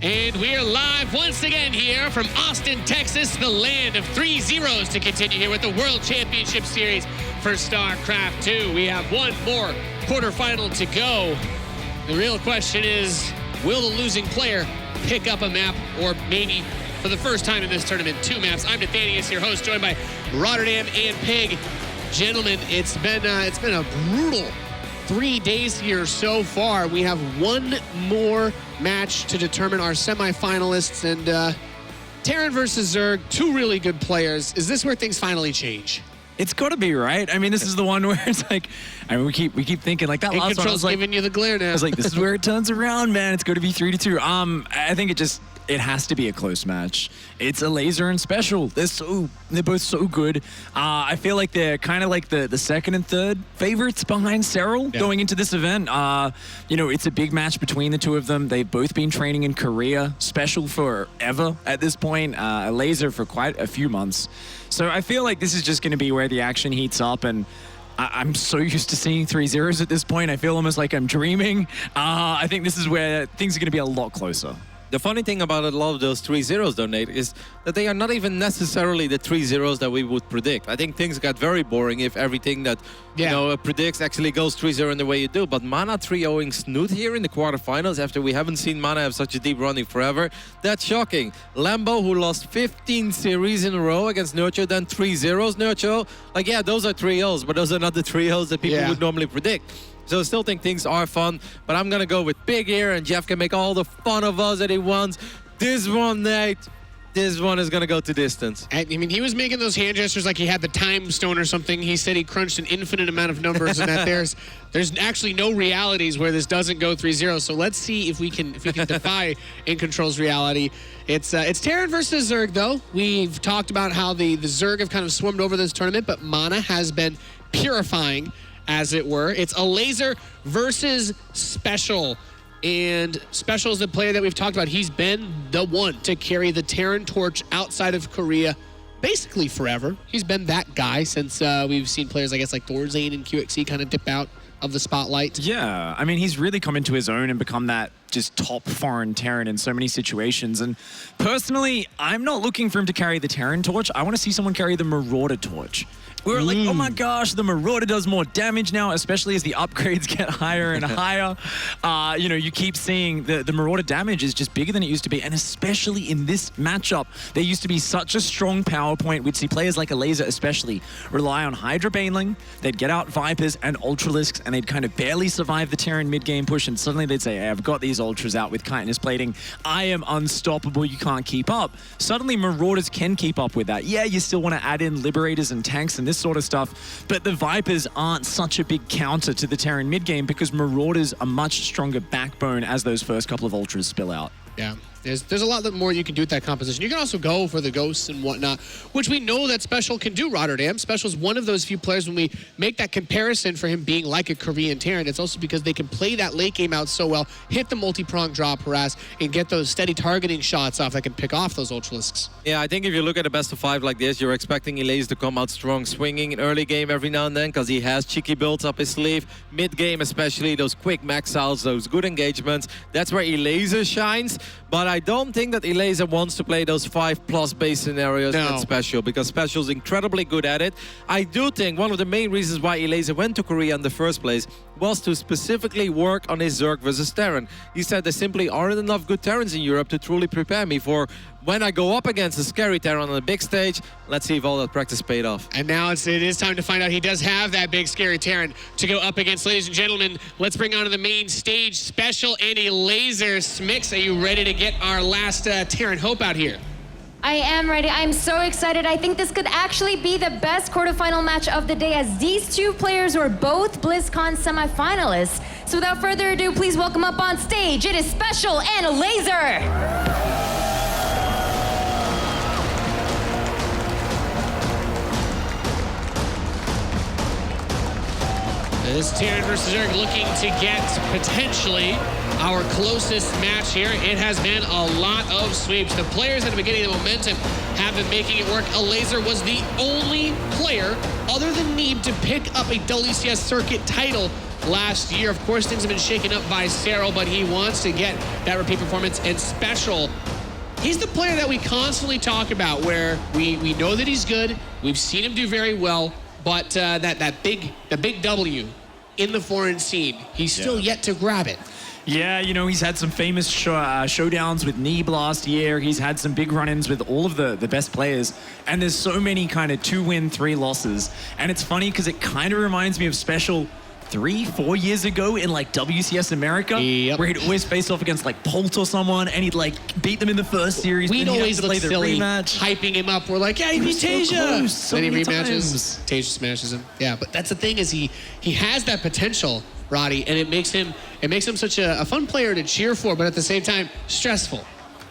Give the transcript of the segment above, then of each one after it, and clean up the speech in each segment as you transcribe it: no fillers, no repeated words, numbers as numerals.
And we're live once again here from Austin, Texas, the land of 3-0s, to continue here with the World Championship Series for StarCraft 2. We have one more quarterfinal to go. The real question is, will the losing player pick up a map, or maybe for the first time in this tournament, 2 maps? I'm Nathanius, your host, joined by Rotterdam and Pig. Gentlemen, it's been a brutal 3 days here so far. We have one more match to determine our semifinalists, and Terran versus Zerg, 2 really good players. Is this where things finally change? It's got to be, right? I mean, this is the one where it's like, I mean, we keep thinking like that last one. I was like, giving you the glare now. I was like, this is where it turns around, man. It's going to be 3-2. I think it has to be a close match. It's Elazer and SpeCial. They're both so good. I feel like they're kind of like the second and third favorites behind SpeCial going into this event. You know, it's a big match between the two of them. They've both been training in Korea. SpeCial forever at this point. Elazer for quite a few months. So I feel like this is just going to be where the action heats up, and I'm so used to seeing 3-0s at this point. I feel almost like I'm dreaming. I think this is where things are going to be a lot closer. The funny thing about a lot of those 3-0s, though, Nate, is that they are not even necessarily the 3-0s that we would predict. I think things got very boring if everything that you know predicts actually goes 3-0 in the way you do. But Mana 3-0ing Snoot here in the quarterfinals after we haven't seen Mana have such a deep running forever. That's shocking. Lambo, who lost 15 series in a row against Nurture, then 3-0s Nurture. Like, yeah, those are 3-0s, but those are not the 3-0s that people would normally predict. So I still think things are fun, but I'm going to go with Pig here, and Jeff can make all the fun of us that he wants. This one, Nate, this one is going to go to distance. I mean, he was making those hand gestures like he had the time stone or something. He said he crunched an infinite amount of numbers and that there's actually no realities where this doesn't go 3-0. So let's see if we can defy InControl's reality. It's Terran versus Zerg, though. We've talked about how the Zerg have kind of swarmed over this tournament, but Mana has been purifying, as it were. It's Elazer versus SpeCial. And SpeCial is the player that we've talked about. He's been the one to carry the Terran torch outside of Korea basically forever. He's been that guy since we've seen players, I guess, like Thorzane and QXC kind of dip out of the spotlight. Yeah, I mean, he's really come into his own and become that just top foreign Terran in so many situations. And personally, I'm not looking for him to carry the Terran torch. I want to see someone carry the Marauder torch. We were like, oh my gosh, the Marauder does more damage now, especially as the upgrades get higher and higher. You know, you keep seeing the Marauder damage is just bigger than it used to be. And especially in this matchup, there used to be such a strong power point. We'd see players like Elazer especially rely on Hydra Baneling. They'd get out Vipers and Ultralisks, and they'd kind of barely survive the Terran mid-game push. And suddenly they'd say, hey, I've got these Ultras out with chitinous plating. I am unstoppable. You can't keep up. Suddenly Marauders can keep up with that. Yeah, you still want to add in Liberators and tanks and this sort of stuff, but the Vipers aren't such a big counter to the Terran mid-game because Marauders are much stronger backbone as those first couple of Ultras spill out. Yeah. There's a lot more you can do with that composition. You can also go for the ghosts and whatnot, which we know that SpeCial can do, Rotterdam. SpeCial's one of those few players when we make that comparison for him being like a Korean Terran. It's also because they can play that late game out so well, hit the multi-prong drop harass, and get those steady targeting shots off that can pick off those Ultralisks. Yeah, I think if you look at a best of 5 like this, you're expecting Elazer to come out strong, swinging in early game every now and then because he has cheeky builds up his sleeve. Mid game especially, those quick max outs, those good engagements. That's where Elazer shines, but I don't think that Elazer wants to play those 5+ base scenarios with SpeCial, because SpeCial's incredibly good at it. I do think one of the main reasons why Elazer went to Korea in the first place was to specifically work on his Zerg versus Terran. He said there simply aren't enough good Terrans in Europe to truly prepare me for when I go up against a scary Terran on a big stage. Let's see if all that practice paid off. And now it is time to find out. He does have that big scary Terran to go up against. Ladies and gentlemen, let's bring onto the main stage SpeCial and Elazer. Smix, are you ready to get our last Terran hope out here? I am ready. I'm so excited. I think this could actually be the best quarterfinal match of the day, as these 2 players were both BlizzCon semifinalists. So without further ado, please welcome up on stage. It is SpeCial and Elazer. This Terran versus Zerg looking to get potentially our closest match here. It has been a lot of sweeps. The players that have been getting the momentum have been making it work. Elazer was the only player other than Neeb to pick up a WCS Circuit title last year. Of course, things have been shaken up by SpeCial, but he wants to get that repeat performance. And SpeCial, he's the player that we constantly talk about, where we know that he's good. We've seen him do very well, but the big W in the foreign scene, he's still yet to grab it. Yeah, you know, he's had some famous showdowns with Neeb last year. He's had some big run-ins with all of the best players. And there's so many kind of 2-win, 3 losses. And it's funny because it kind of reminds me of SpeCial 3-4 years ago in like WCS America, where he'd always face off against like Polt or someone, and he'd like beat them in the first series. We'd always look play the silly, rematch, hyping him up. We're like, yeah, he beat Tasia. So then he many rematches. Tasia smashes him. Yeah, but that's the thing, is he has that potential, Roddy, and it makes him such a fun player to cheer for, but at the same time, stressful.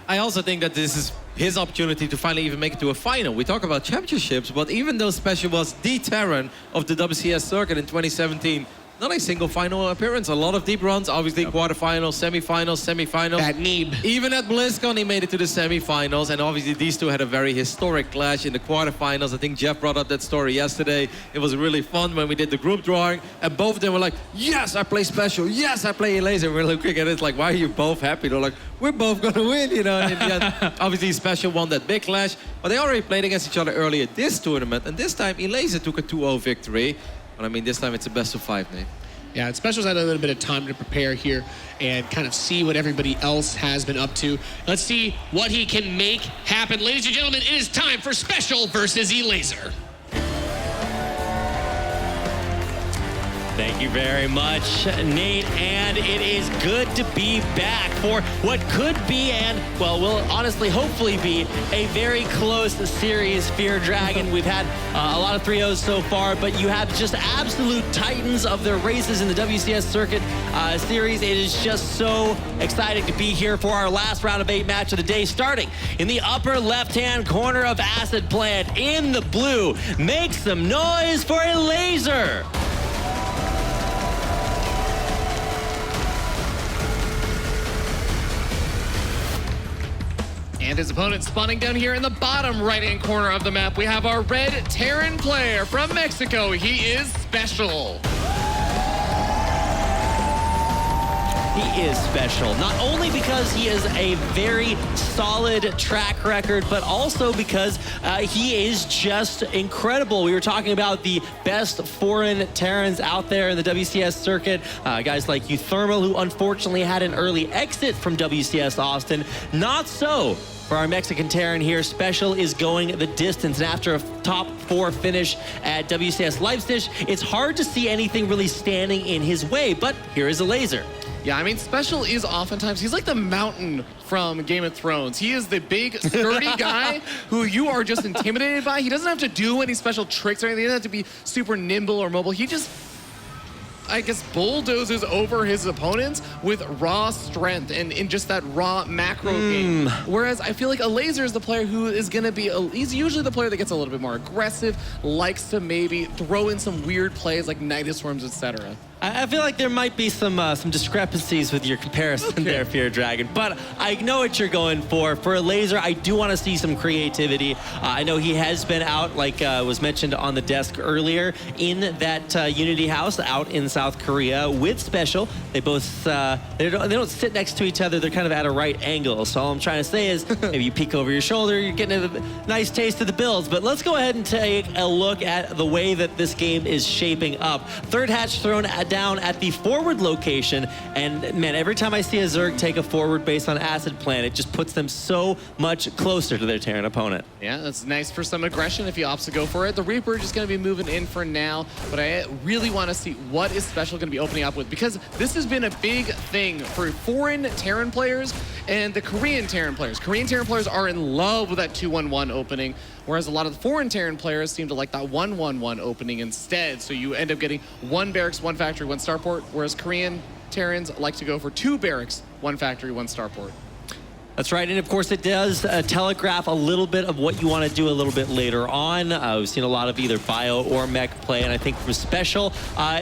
I also think that this is his opportunity to finally even make it to a final. We talk about championships, but even though SpeCial was the Terran of the WCS Circuit in 2017, not a single final appearance. A lot of deep runs, obviously quarterfinals, semifinals. That Neeb. Even at BlizzCon, he made it to the semifinals, and obviously these two had a very historic clash in the quarterfinals. I think Jeff brought up that story yesterday. It was really fun when we did the group drawing, and both of them were like, yes, I play SpeCial, yes, I play Elazer. We're looking at it like, why are you both happy? They're like, we're both gonna win, you know. And in the end, obviously SpeCial won that big clash, but they already played against each other earlier this tournament, and this time Elazer took a 2-0 victory. But I mean, this time it's a best of 5, Nate. Yeah, SpeCial's had a little bit of time to prepare here and kind of see what everybody else has been up to. Let's see what he can make happen. Ladies and gentlemen, it is time for SpeCial versus Elazer. Thank you very much, Nate, and it is good to be back for what could be, and, well, will honestly, hopefully be, a very close series, Fear Dragon. We've had a lot of 3-0s so far, but you have just absolute titans of their races in the WCS Circuit series. It is just so exciting to be here for our last round of 8 match of the day, starting in the upper left-hand corner of Acid Plant in the blue. Make some noise for Elazer. And his opponent spawning down here in the bottom right-hand corner of the map. We have our red Terran player from Mexico. He is SpeCial. He is special, not only because he is a very solid track record, but also because he is just incredible. We were talking about the best foreign Terrans out there in the WCS circuit. Guys like Euthermal, who unfortunately had an early exit from WCS Austin. Not so for our Mexican Terran here. SpeCial is going the distance, and after a top 4 finish at WCS Leipzig, it's hard to see anything really standing in his way, but here is Elazer. Yeah, I mean, SpeCial is oftentimes, he's like the mountain from Game of Thrones. He is the big, sturdy guy who you are just intimidated by. He doesn't have to do any special tricks or anything. He doesn't have to be super nimble or mobile. He just, I guess, bulldozes over his opponents with raw strength and in just that raw macro game. Whereas I feel like Elazer is the player who is going to be, he's usually the player that gets a little bit more aggressive, likes to maybe throw in some weird plays like Nidus Swarms, etc. I feel like there might be some discrepancies with your comparison there, Fear Dragon, but I know what you're going for. For Elazer, I do want to see some creativity. I know he has been out, like was mentioned on the desk earlier, in that Unity house out in South Korea with SpeCial. They both, they don't sit next to each other. They're kind of at a right angle. So all I'm trying to say is maybe you peek over your shoulder, you're getting a nice taste of the builds. But let's go ahead and take a look at the way that this game is shaping up. Third hatch thrown down at the forward location, and man, every time I see a Zerg take a forward based on Acid Plant, it just puts them so much closer to their Terran opponent. Yeah, that's nice for some aggression if he opts to go for it. The Reaper is just going to be moving in for now, but I really want to see what is SpeCial going to be opening up with, because this has been a big thing for foreign Terran players and the Korean Terran players. Korean Terran players are in love with that 2-1-1 opening, whereas a lot of the foreign Terran players seem to like that 1-1-1 opening instead. So you end up getting 1 barracks, 1 factory, 1 starport, whereas Korean Terrans like to go for 2 barracks, 1 factory, 1 starport. That's right, and of course it does telegraph a little bit of what you want to do a little bit later on. We've seen a lot of either bio or mech play, and I think from SpeCial,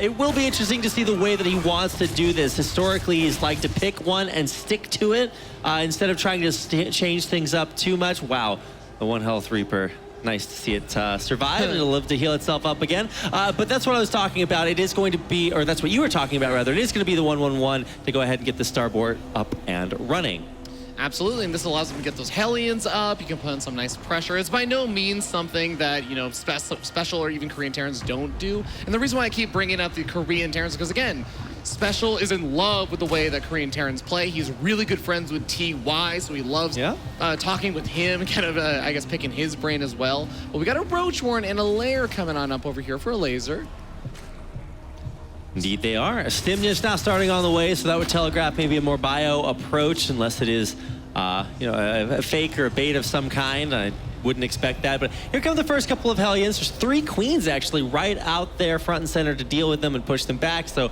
it will be interesting to see the way that he wants to do this. Historically, he's liked to pick one and stick to it instead of trying to change things up too much. Wow, the 1 health Reaper Nice to see it survive and it'll live to heal itself up again. But that's what I was talking about. It is going to be, or that's what you were talking about rather. It is going to be the 1-1-1 to go ahead and get the starboard up and running. Absolutely, and this allows them to get those Hellions up. You can put on some nice pressure. It's by no means something that, you know, SpeCial or even Korean Terrans don't do. And the reason why I keep bringing up the Korean Terrans is because, again, SpeCial is in love with the way that Korean Terrans play. He's really good friends with TY, so he loves talking with him, kind of, I guess, picking his brain as well. But we got a Roachworn and a Lair coming on up over here for a Elazer. Indeed they are. A Stim just now starting on the way, so that would telegraph maybe a more bio approach, unless it is, you know, a fake or a bait of some kind. I wouldn't expect that, but here come the first couple of Hellions. There's 3 Queens actually right out there front and center to deal with them and push them back. So,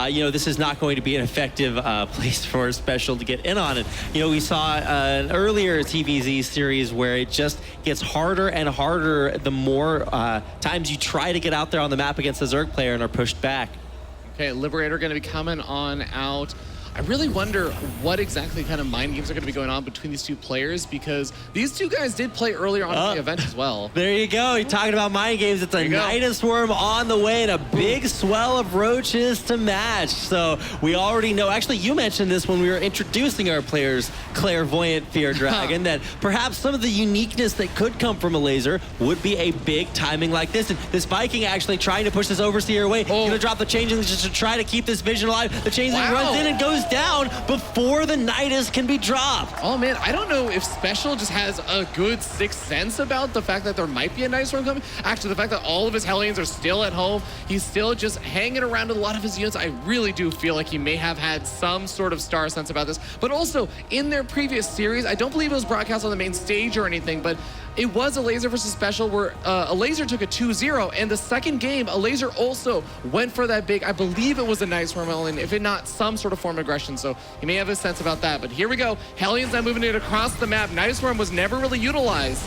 you know, this is not going to be an effective place for SpeCial to get in on it. You know, we saw an earlier TVZ series where it just gets harder and harder the more times you try to get out there on the map against the Zerg player and are pushed back. Okay, Liberator going to be coming on out. I really wonder what exactly kind of mind games are going to be going on between these two players, because these two guys did play earlier on in the event as well. There you go. You're talking about mind games. It's a Nidus Worm on the way and a big swell of roaches to match. So we already know. Actually, you mentioned this when we were introducing our players, Clairvoyant Fear Dragon, that perhaps some of the uniqueness that could come from Elazer would be a big timing like this. And this Viking actually trying to push this Overseer away. Going to drop the Changeling just to try to keep this vision alive. The Changeling runs in and goes down before the Nidus can be dropped. Oh man, I don't know if SpeCial just has a good sixth sense about the fact that there might be a Nidus Worm coming. Actually, the fact that all of his Hellions are still at home, he's still just hanging around with a lot of his units. I really do feel like he may have had some sort of star sense about this. But also, in their previous series, I don't believe it was broadcast on the main stage or anything, but it was Elazer versus SpeCial where Elazer took a 2-0, and the second game, Elazer also went for that big, I believe it was a Nidus Worm Hellion, if it not some sort of form of aggression, so he may have a sense about that. But here we go, Hellions now moving it across the map. Nidus Worm was never really utilized.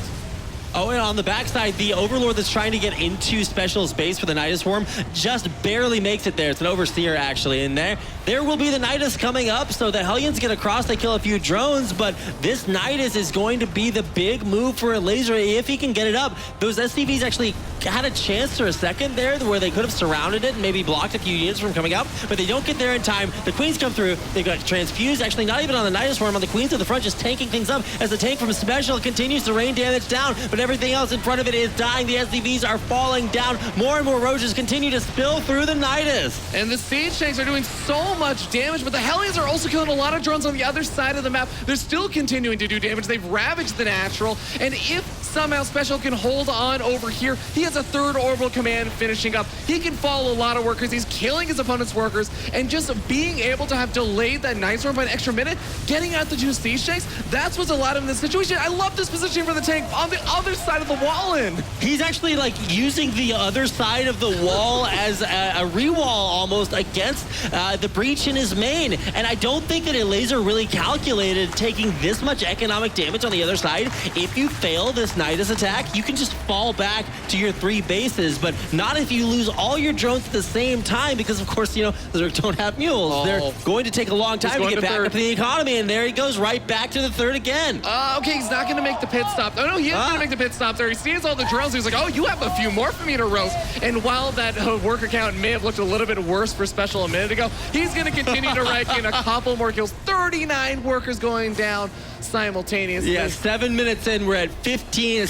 Oh, and on the backside, the Overlord that's trying to get into SpeCial's base for the Nidus Worm just barely makes it there. It's an Overseer, actually, in there. There will be the Nidus coming up, so the Hellions get across, they kill a few drones, but this Nidus is going to be the big move for Elazer if he can get it up. Those SCVs actually had a chance for a second there where they could have surrounded it and maybe blocked a few units from coming out, but they don't get there in time. The Queens come through, they've got transfused, actually not even on the Nidus Worm, on the Queens to the front, just tanking things up as the tank from SpeCial continues to rain damage down, but everything else in front of it is dying. The SCVs are falling down. More and more roaches continue to spill through the Nidus. And the Siege Tanks are doing so much damage, but the Hellions are also killing a lot of drones on the other side of the map. They're still continuing to do damage. They've ravaged the Natural, and if somehow SpeCial can hold on over here, he has a third orbital command finishing up. He can follow a lot of workers. He's killing his opponent's workers, and just being able to have delayed that Nidus Worm by an extra minute, getting out the 2 Siege Tanks, that's what's allowed him in this situation. I love this positioning for the tank on the other side of the wall in. He's actually like using the other side of the wall as a rewall almost against the breach in his main. And I don't think that Elazer really calculated taking this much economic damage on the other side. If you fail this Nidus attack, you can just fall back to your 3 bases, but not if you lose all your drones at the same time, because of course, you know, they don't have mules. They're going to take a long time to get back up to the economy, and there he goes right back to the 3rd again. Okay, he's not going to make the pit stop. Oh no, he is going to make the pit stop there. He sees all the drones. He's like, oh, you have a few more for me to roast. And while that worker count may have looked a little bit worse for SpeCial a minute ago, he's going to continue to rake in a couple more kills. 39 workers going down simultaneously. Yeah, 7 minutes in, we're at 16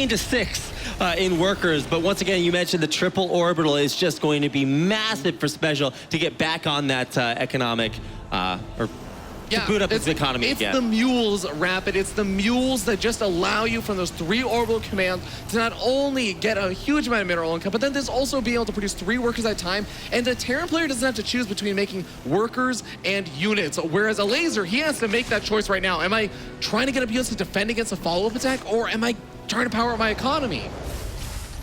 to 6 in workers. But once again, you mentioned the triple orbital is just going to be massive for SpeCial to get back on that economic to boot up its economy again. It's the mules, Rapid. It's the mules that just allow you from those 3 orbital commands to not only get a huge amount of mineral income, but then there's also being able to produce 3 workers at a time. And the Terran player doesn't have to choose between making workers and units. Whereas Elazer, he has to make that choice right now. Am I trying to get up units to defend against a follow-up attack, or am I trying to power up my economy?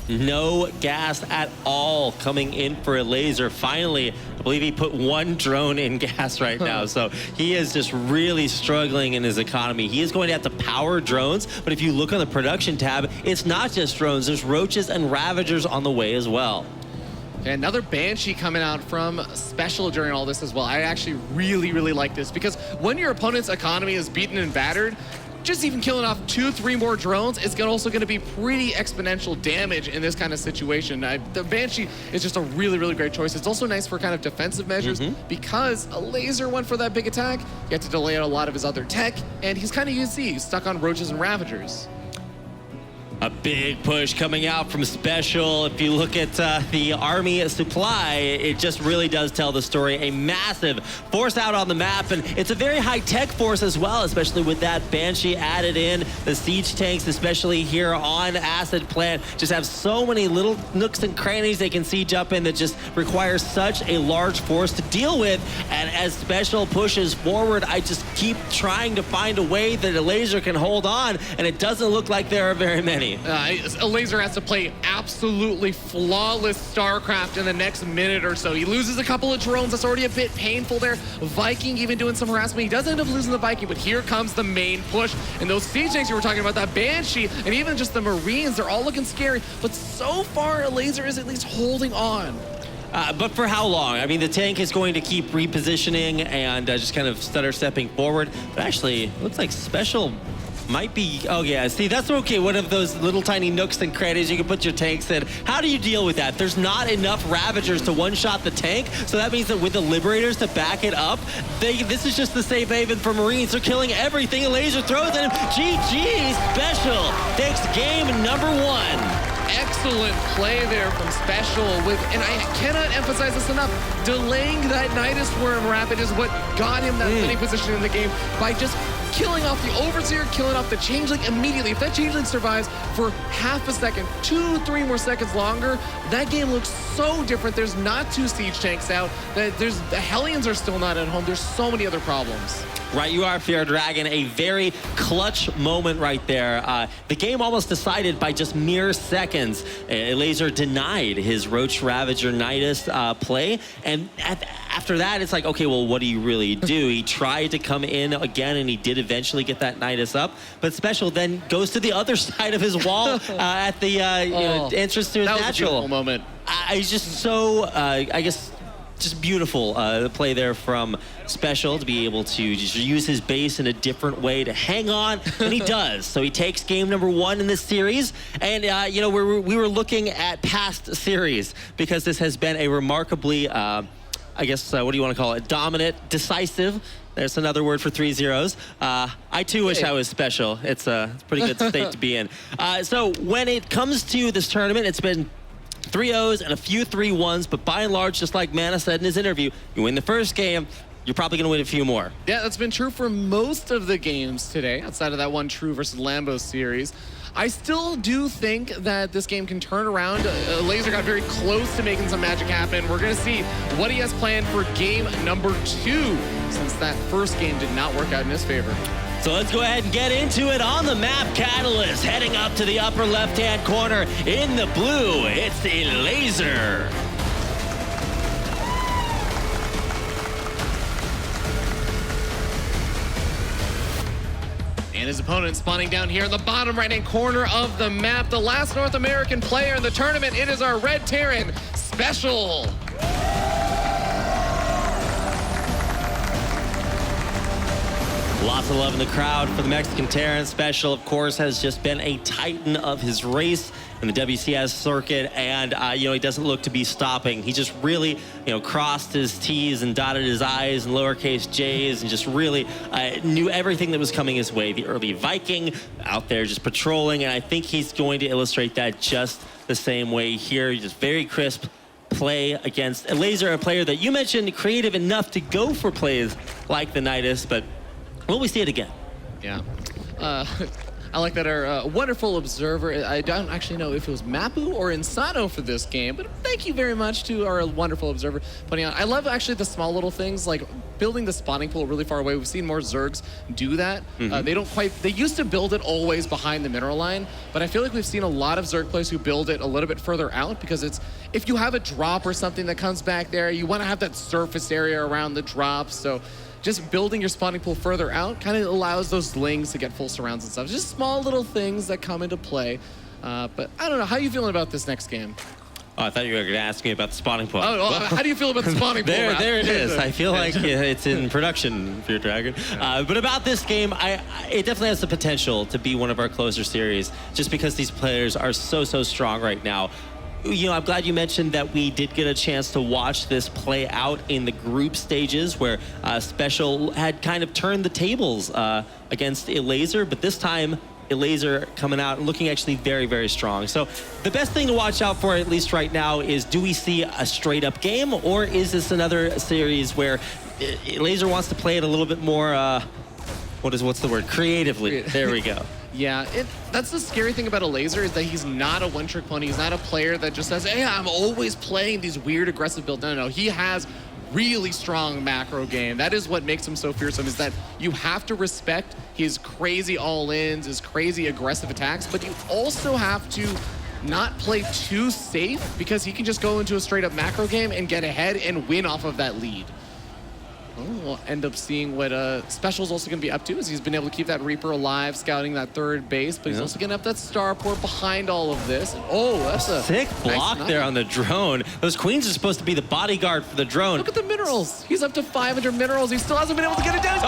No gas at all coming in for Elazer. Finally, I believe he put 1 drone in gas right now. So he is just really struggling in his economy. He is going to have to power drones, but if you look on the production tab, it's not just drones. There's roaches and ravagers on the way as well. And another Banshee coming out from SpeCial during all this as well. I actually really, really like this, because when your opponent's economy is beaten and battered, just even killing off 2-3 more drones is also going to be pretty exponential damage in this kind of situation. The Banshee is just a really, really great choice. It's also nice for kind of defensive measures because Elazer went for that big attack. You have to delay out a lot of his other tech, and he's kind of UC, stuck on Roaches and Ravagers. A big push coming out from SpeCial. If you look at the army supply, it just really does tell the story. A massive force out on the map, and it's a very high-tech force as well, especially with that Banshee added in. The siege tanks, especially here on Acid Plant, just have so many little nooks and crannies they can siege up in that just require such a large force to deal with. And as SpeCial pushes forward, I just keep trying to find a way that Elazer can hold on, and it doesn't look like there are very many. Elazer has to play absolutely flawless StarCraft in the next minute or so. He loses a couple of drones. That's already a bit painful there. Viking even doing some harassment. He does end up losing the Viking, but here comes the main push. And those siege tanks you were talking about, that Banshee, and even just the Marines, they're all looking scary. But so far, Elazer is at least holding on. But for how long? I mean, the tank is going to keep repositioning and just kind of stutter stepping forward. But actually, it looks like SpeCial might be, oh yeah, see, that's okay. One of those little tiny nooks and crannies you can put your tanks in. How do you deal with that? There's not enough Ravagers to one-shot the tank, so that means that with the Liberators to back it up, this is just the safe haven for Marines. They're killing everything Elazer throws at him. GG, SpeCial takes game number 1. Excellent play there from SpeCial with, and I cannot emphasize this enough, delaying that Nidus Worm Rapid is what got him that winning position in the game by just killing off the Overseer, killing off the Changeling immediately. If that Changeling survives for half a second, 2-3 more seconds longer, that game looks so different. There's not 2 siege tanks out. The Hellions are still not at home. There's so many other problems. Right, you are, Fear Dragon. A very clutch moment right there. The game almost decided by just mere seconds. Elazer denied his Roach Ravager Nidus play, and after that, it's like, okay, well, what do you really do? He tried to come in again, and he did eventually get that Nidus up, but SpeCial then goes to the other side of his wall at the entrance to his that was natural. a beautiful moment. He's just so, I guess, just beautiful play there from SpeCial to be able to just use his base in a different way to hang on, and he does. So he takes game number 1 in this series, and you know, we were looking at past series because this has been a remarkably, I guess, what do you want to call it? Dominant, decisive. There's another word for 3 zeros. I too wish I was SpeCial. It's a pretty good state to be in. So when it comes to this tournament, it's been 3-0s and a few 3-1s, but by and large, just like Mana said in his interview, you win the first game, you're probably going to win a few more. Yeah, that's been true for most of the games today, outside of that one True versus Lambo series. I still do think that this game can turn around. Elazer got very close to making some magic happen. We're going to see what he has planned for game number 2, since that first game did not work out in his favor. So let's go ahead and get into it on the map. Catalyst heading up to the upper left-hand corner in the blue. It's Elazer. And his opponent spawning down here in the bottom right-hand corner of the map. The last North American player in the tournament. It is our Red Terran, SpeCial. Lots of love in the crowd for the Mexican Terran. SpeCial, of course, has just been a titan of his race in the WCS circuit, and you know, he doesn't look to be stopping. He just really, you know, crossed his T's and dotted his I's and lowercase J's, and just really knew everything that was coming his way. The early Viking out there just patrolling, and I think he's going to illustrate that just the same way here. Just very crisp play against Elazer, a player that you mentioned creative enough to go for plays like the Nidus, but will we see it again? Yeah. I like that our wonderful observer, I don't actually know if it was Mapu or Insano for this game, but thank you very much to our wonderful observer putting on. I love actually the small little things, like building the spawning pool really far away. We've seen more Zergs do that. They used to build it always behind the mineral line, but I feel like we've seen a lot of Zerg players who build it a little bit further out, because it's, if you have a drop or something that comes back there, you want to have that surface area around the drop. So just building your spawning pool further out kind of allows those lings to get full surrounds and stuff. Just small little things that come into play. But I don't know, how are you feeling about this next game? Oh, I thought you were going to ask me about the spawning point. Oh, well, how do you feel about the spawning pool? Rap? There it is. I feel like it's in production, Fear Dragon. But about this game, it definitely has the potential to be one of our closer series, just because these players are so strong right now. You know, I'm glad you mentioned that we did get a chance to watch this play out in the group stages where SpeCial had kind of turned the tables against Elazer, but this time Elazer coming out and looking actually very strong. So the best thing to watch out for, at least right now, is do we see a straight up game, or is this another series where Elazer wants to play it a little bit more, what's the word? Creatively. There we go. Yeah, that's the scary thing about Elazer, is that he's not a one-trick pony. He's not a player that just says, hey, I'm always playing these weird aggressive builds. No, he has really strong macro game. That is what makes him so fearsome, is that you have to respect his crazy all-ins, his crazy aggressive attacks, but you also have to not play too safe, because he can just go into a straight-up macro game and get ahead and win off of that lead. We'll end up seeing what SpeCial's also going to be up to, is he's been able to keep that Reaper alive, scouting that third base, but he's also going to have that starport behind all of this. Oh, that's a sick block nice there on the drone. Those queens are supposed to be the bodyguard for the drone. Look at the minerals. He's up to 500 minerals. He still hasn't been able to get it down.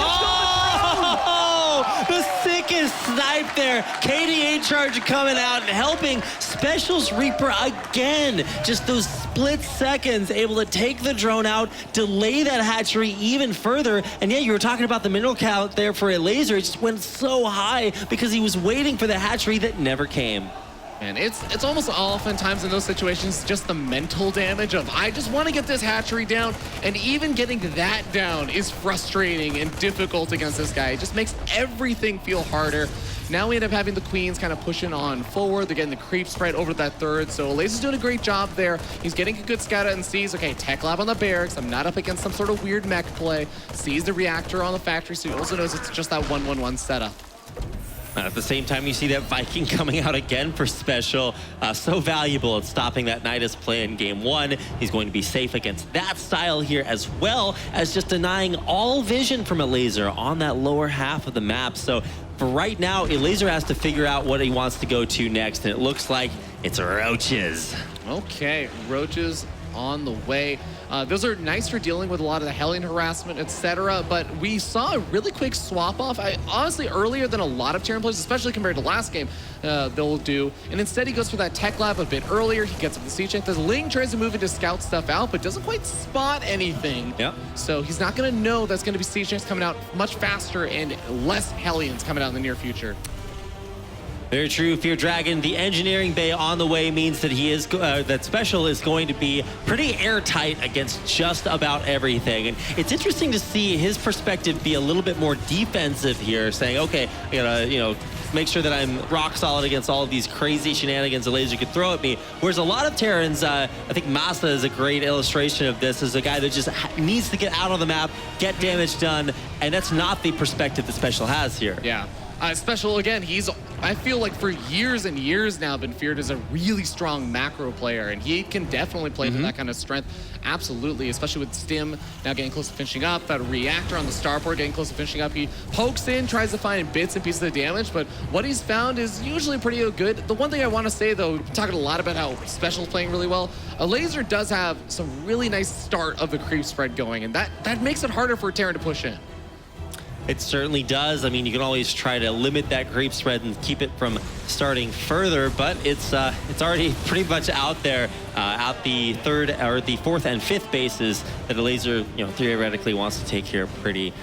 The sickest snipe there. KDA charge coming out and helping SpeCial's Reaper again. Just those split seconds, able to take the drone out, delay that hatchery even further. And yeah, you were talking about the mineral count there for Elazer. It just went so high because he was waiting for the hatchery that never came. And it's almost oftentimes in those situations just the mental damage of, I just want to get this hatchery down, and even getting that down is frustrating and difficult against this guy. It just makes everything feel harder. Now we end up having the queens kind of pushing on forward. They're getting the creep spread over that third. So Elazer's doing a great job there. He's getting a good scout out and sees, okay, tech lab on the barracks. I'm not up against some sort of weird mech play. Sees the reactor on the factory, so he also knows it's just that 1-1-1 setup. At the same time, you see that Viking coming out again for SpeCial. So valuable at stopping that Nidus play in game one. He's going to be safe against that style here, as well as just denying all vision from Elazer on that lower half of the map. So for right now, Elazer has to figure out what he wants to go to next, and it looks like it's roaches. Okay, roaches on the way. Those are nice for dealing with a lot of the Hellion harassment, etc. But we saw a really quick swap off, honestly, earlier than a lot of Terran players, especially compared to last game, they'll do. And instead, he goes for that tech lab a bit earlier. He gets up the siege check. The Ling tries to move in to scout stuff out, but doesn't quite spot anything. Yep. So he's not going to know that's going to be siege checks coming out much faster and less Hellions coming out in the near future. Very true, Fear Dragon. The engineering bay on the way means that that SpeCial is going to be pretty airtight against just about everything. And it's interesting to see his perspective be a little bit more defensive here, saying, okay, I gotta, make sure that I'm rock solid against all of these crazy shenanigans Elazer could throw at me. Whereas a lot of Terrans, I think Masa is a great illustration of this, as a guy that just needs to get out on the map, get damage done, and that's not the perspective that SpeCial has here. Yeah. SpeCial, again, I feel like for years and years now been feared as a really strong macro player, and he can definitely play with that kind of strength. Absolutely, especially with Stim now getting close to finishing up, that reactor on the starport getting close to finishing up. He pokes in, tries to find bits and pieces of damage, but what he's found is usually pretty good. The one thing I want to say, though, talking a lot about how SpeCial's playing really well, Elazer does have some really nice start of the creep spread going, and that makes it harder for Terran to push in. It certainly does. I mean, you can always try to limit that creep spread and keep it from starting further, but it's already pretty much out there at the fourth and fifth bases that Elazer, theoretically wants to take here pretty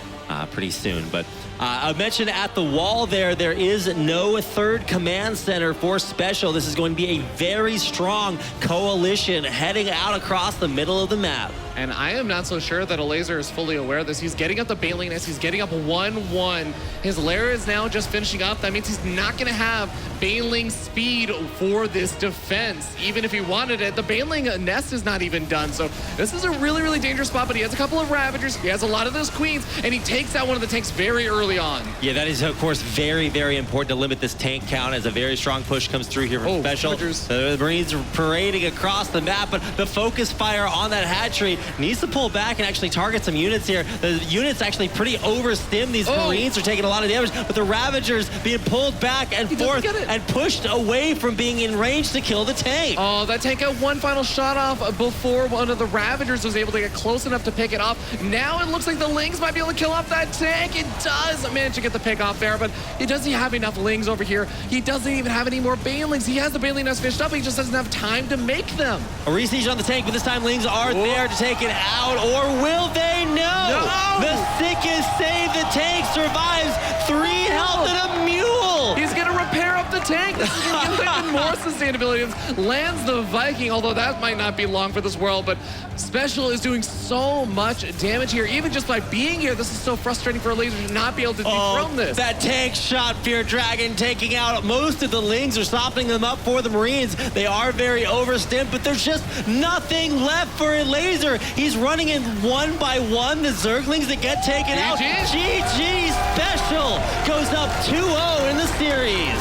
soon. But I mentioned at the wall there is no third command center for SpeCial. This is going to be a very strong coalition heading out across the middle of the map. And I am not so sure that Elazer is fully aware of this. He's getting up the Baneling Nest. He's getting up 1-1. His lair is now just finishing up. That means he's not going to have Baneling speed for this defense. Even if he wanted it, the Baneling Nest is not even done. So this is a really, really dangerous spot, but he has a couple of Ravagers. He has a lot of those Queens, and he takes out one of the tanks very early on. Yeah, that is, of course, very, very important to limit this tank count as a very strong push comes through here from SpeCial. The Marines are parading across the map, but the focus fire on that hatchery needs to pull back and actually target some units here. The units actually pretty overstim. These Marines are taking a lot of damage, but the Ravagers being pulled back and forth and pushed away from being in range to kill the tank. Oh, that tank got one final shot off before one of the Ravagers was able to get close enough to pick it off. Now it looks like the Lings might be able to kill off that tank. It does manage to get the pick off there, but he doesn't have enough Lings over here. He doesn't even have any more Banelings. He has the Baneling nest fished up, but he just doesn't have time to make them. A re-siege on the tank, but this time Lings are there to take it out, or will they? No! The sickest save, the tank survives. 3 health and a mule! He's gonna repair up the tank. This is gonna give him even more sustainability. Lands the Viking, although that might not be long for this world, but SpeCial is doing so much damage here. Even just by being here, this is so frustrating for Elazer to not be able to dethrone this. That tank shot, Fear Dragon, taking out most of the Lings, are softening them up for the Marines. They are very overstimmed, but there's just nothing left for Elazer. He's running in one by one, the Zerglings that get taken out. GG, SpeCial goes up 2-0 in the series.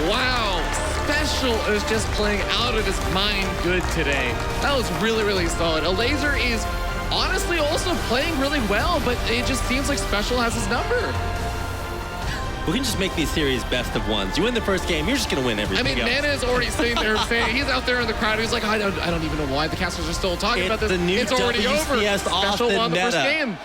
Wow. SpeCial is just playing out of his mind good today. That was really, really solid. Elazer is honestly also playing really well, but it just seems like SpeCial has his number. We can just make these series best of ones. You win the first game, you're just going to win everything else. Mana is already sitting there saying, he's out there in the crowd, he's like, I don't even know why the casters are still talking about this. The new it's already over. WCS Austin SpeCial won the first meta. game.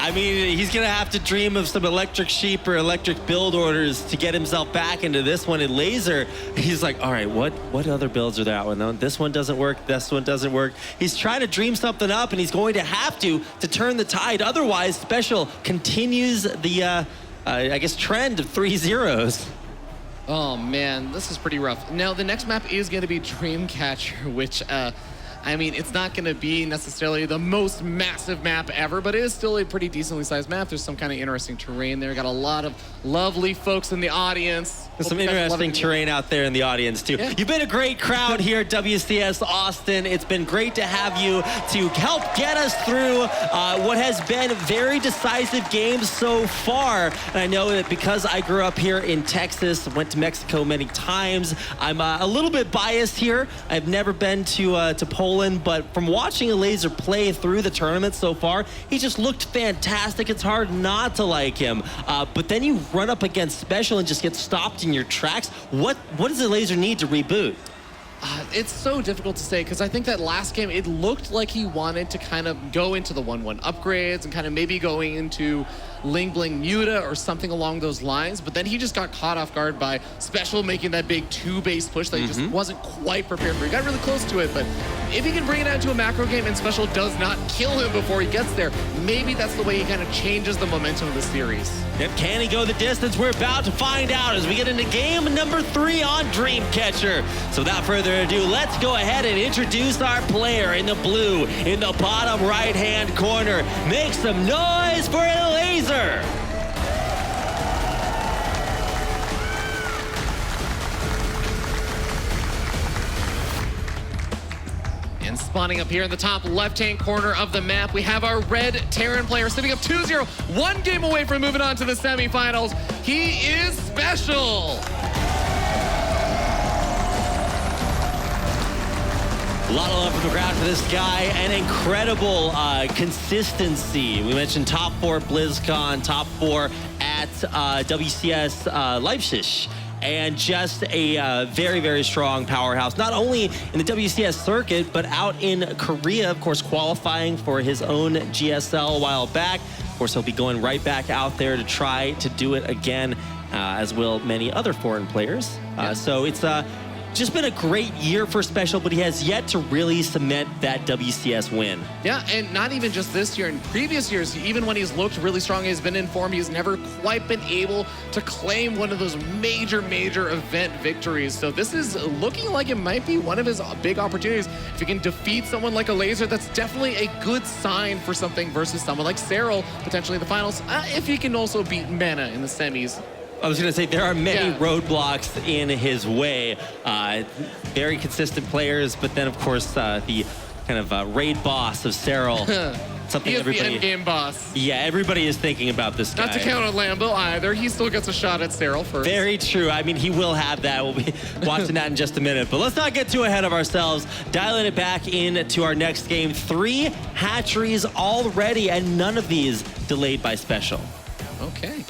I mean, he's going to have to dream of some electric sheep or electric build orders to get himself back into this one. In Elazer, he's like, all right, what other builds are there out? No, this one doesn't work. This one doesn't work. He's trying to dream something up, and he's going to have to turn the tide. Otherwise, SpeCial continues the, I guess, trend of 3-0s. Oh, man, this is pretty rough. Now, the next map is going to be Dreamcatcher, which... I mean, it's not going to be necessarily the most massive map ever, but it is still a pretty decently sized map. There's some kind of interesting terrain there. Got a lot of lovely folks in the audience. There's some interesting terrain out there in the audience, too. Yeah. You've been a great crowd here at WCS Austin. It's been great to have you to help get us through what has been very decisive games so far. And I know that because I grew up here in Texas, went to Mexico many times, I'm a little bit biased here. I've never been to Poland, but from watching Elazer play through the tournament so far, he just looked fantastic. It's hard not to like him. But then you run up against SpeCial and just get stopped in your tracks. What does Elazer need to reboot? It's so difficult to say because I think that last game, it looked like he wanted to kind of go into the 1-1 upgrades and kind of maybe going into Ling Bling Muta or something along those lines, but then he just got caught off guard by SpeCial making that big 2-base push that he just wasn't quite prepared for. He got really close to it, but if he can bring it out to a macro game and SpeCial does not kill him before he gets there, maybe that's the way he kind of changes the momentum of the series. Yep, can he go the distance? We're about to find out as we get into game number 3 on Dreamcatcher. So without further ado, let's go ahead and introduce our player in the blue in the bottom right-hand corner. Make some noise for Elazer. And spawning up here in the top left-hand corner of the map, we have our red Terran player sitting up 2-0, 1 game away from moving on to the semifinals. He is SpeCial. A lot of love from the crowd for this guy. An incredible consistency. We mentioned top 4 BlizzCon, top 4 at WCS Leipzig. And just a very, very strong powerhouse, not only in the WCS circuit, but out in Korea, of course, qualifying for his own GSL a while back. Of course, he'll be going right back out there to try to do it again, as will many other foreign players. So it's just been a great year for SpeCial, but he has yet to really cement that WCS win. Yeah, and not even just this year. In previous years, even when he's looked really strong, he's been in form, he's never quite been able to claim one of those major, major event victories. So this is looking like it might be one of his big opportunities. If he can defeat someone like Elazer, that's definitely a good sign for something versus someone like Cyril, potentially in the finals, if he can also beat Mana in the semis. I was going to say, there are many roadblocks in his way. Very consistent players, but then, of course, the kind of raid boss of Cyril something He is the everybody... endgame boss. Yeah, everybody is thinking about this guy. Not to count on Lambo either. He still gets a shot at Sterile first. Very true. I mean, he will have that. We'll be watching that in just a minute. But let's not get too ahead of ourselves. Dialing it back into our next game. 3 hatcheries already, and none of these delayed by SpeCial. Okay.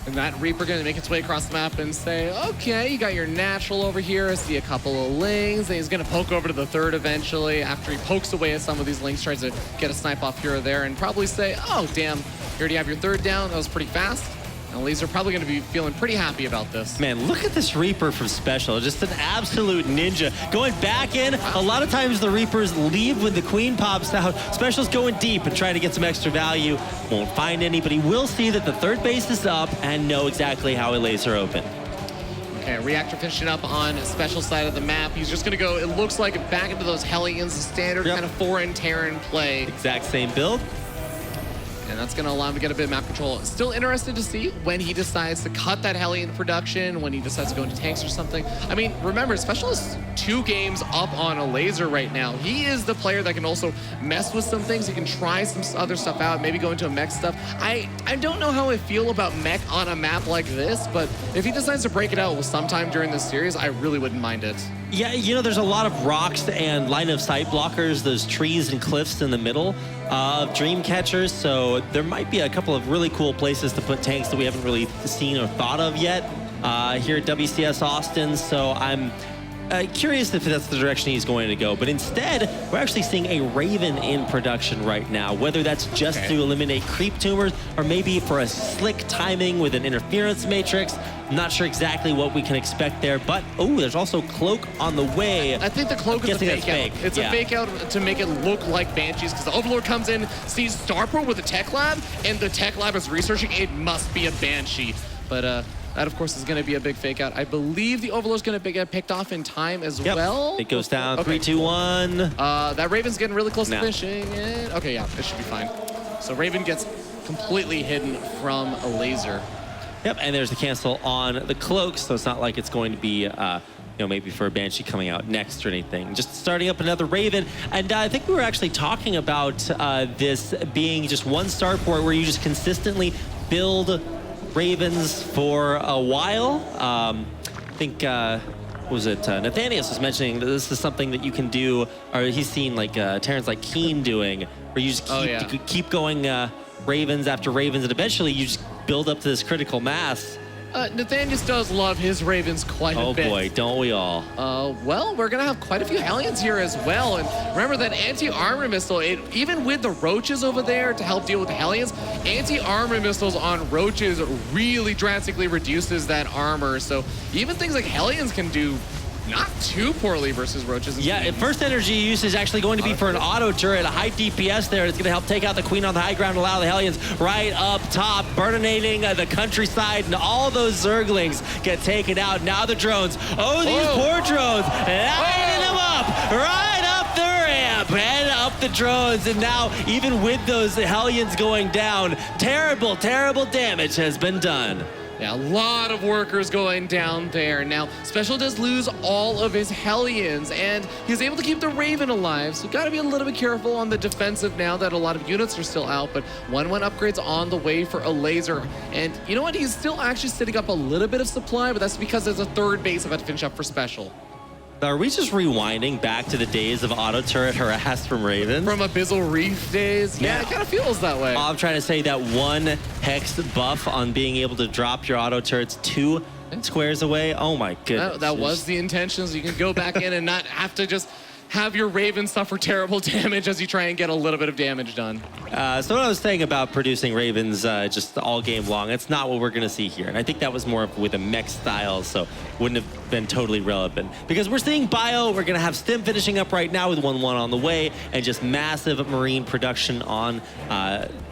And that Reaper going to make its way across the map and say, okay, you got your natural over here. I see a couple of lings. And he's going to poke over to the third eventually after he pokes away at some of these lings, tries to get a snipe off here or there, and probably say, oh, damn, you already have your third down. That was pretty fast. And Elazer probably going to be feeling pretty happy about this. Man, look at this Reaper from SpeCial. Just an absolute ninja. Going back in, a lot of times the Reapers leave when the Queen pops out. SpeCial's going deep and trying to get some extra value. Won't find any, but he will see that the third base is up and know exactly how Elazer opened. Okay, Reactor finishing up on SpeCial side of the map. He's just going to go, it looks like, back into those Hellions, the standard kind of foreign Terran play. Exact same build. And that's going to allow him to get a bit of map control. Still interested to see when he decides to cut that Hellion production, when he decides to go into tanks or something. I mean, remember, SpeCial is 2 games up on Elazer right now. He is the player that can also mess with some things. He can try some other stuff out, maybe go into a mech stuff. I don't know how I feel about mech on a map like this, but if he decides to break it out sometime during this series, I really wouldn't mind it. Yeah, you know, there's a lot of rocks and line of sight blockers, those trees and cliffs in the middle of Dream Catchers, so there might be a couple of really cool places to put tanks that we haven't really seen or thought of yet here at WCS Austin, so I'm curious if that's the direction he's going to go. But instead, we're actually seeing a Raven in production right now, whether that's just to eliminate creep tumors or maybe for a slick timing with an interference matrix. I'm not sure exactly what we can expect there, but oh, there's also Cloak on the way. I think the Cloak is a fake out. It's a fake out to make it look like Banshees, because the Overlord comes in, sees Starport with a tech lab, and the tech lab is researching it must be a Banshee. But that, of course, is going to be a big fake out. I believe the Overlord's going to get picked off in time as well. It goes down 3, 2, 1. That Raven's getting really close to finishing it. Okay, yeah, it should be fine. So Raven gets completely hidden from Elazer. Yep, and there's the cancel on the Cloak, so it's not like it's going to be, you know, maybe for a Banshee coming out next or anything. Just starting up another Raven, and I think we were actually talking about this being just one starport where you just consistently build Ravens for a while. I think, was it Nathanius was mentioning that this is something that you can do, or he's seen like Terrans like Keen doing, where you just keep going Ravens after Ravens, and eventually you just build up to this critical mass. Nathanius does love his Ravens quite a bit. Oh boy, don't we all? Well, we're gonna have quite a few Hellions here as well. And remember that anti-armor missile, even with the Roaches over there to help deal with the Hellions, anti-armor missiles on Roaches really drastically reduces that armor. So even things like Hellions can do not too poorly versus Roaches. Yeah, first energy use is actually going to be for an auto turret, a high DPS there. It's going to help take out the Queen on the high ground, allow the Hellions right up top, burninating the countryside, and all those Zerglings get taken out. Now the drones. Oh, these poor drones. Lining them up, right up the ramp, and up the drones. And now, even with those Hellions going down, terrible, terrible damage has been done. Yeah, a lot of workers going down there. Now, SpeCial does lose all of his Hellions, and he's able to keep the Raven alive, so gotta be a little bit careful on the defensive now that a lot of units are still out, but 1-1 upgrades on the way for Elazer. And you know what? He's still actually sitting up a little bit of supply, but that's because there's a third base about to finish up for SpeCial. Are we just rewinding back to the days of auto turret harass from Ravens? From Abyssal Reef days? Yeah, it kind of feels that way. I'm trying to say that 1 hex buff on being able to drop your auto turrets 2 squares away. Oh my goodness. That was the intention, so you can go back in and not have to just have your Raven suffer terrible damage as you try and get a little bit of damage done. So what I was saying about producing Ravens just all game long, it's not what we're going to see here. And I think that was more with a mech style, so wouldn't have been totally relevant. Because we're seeing Bio, we're going to have Stim finishing up right now with 1-1 on the way, and just massive Marine production on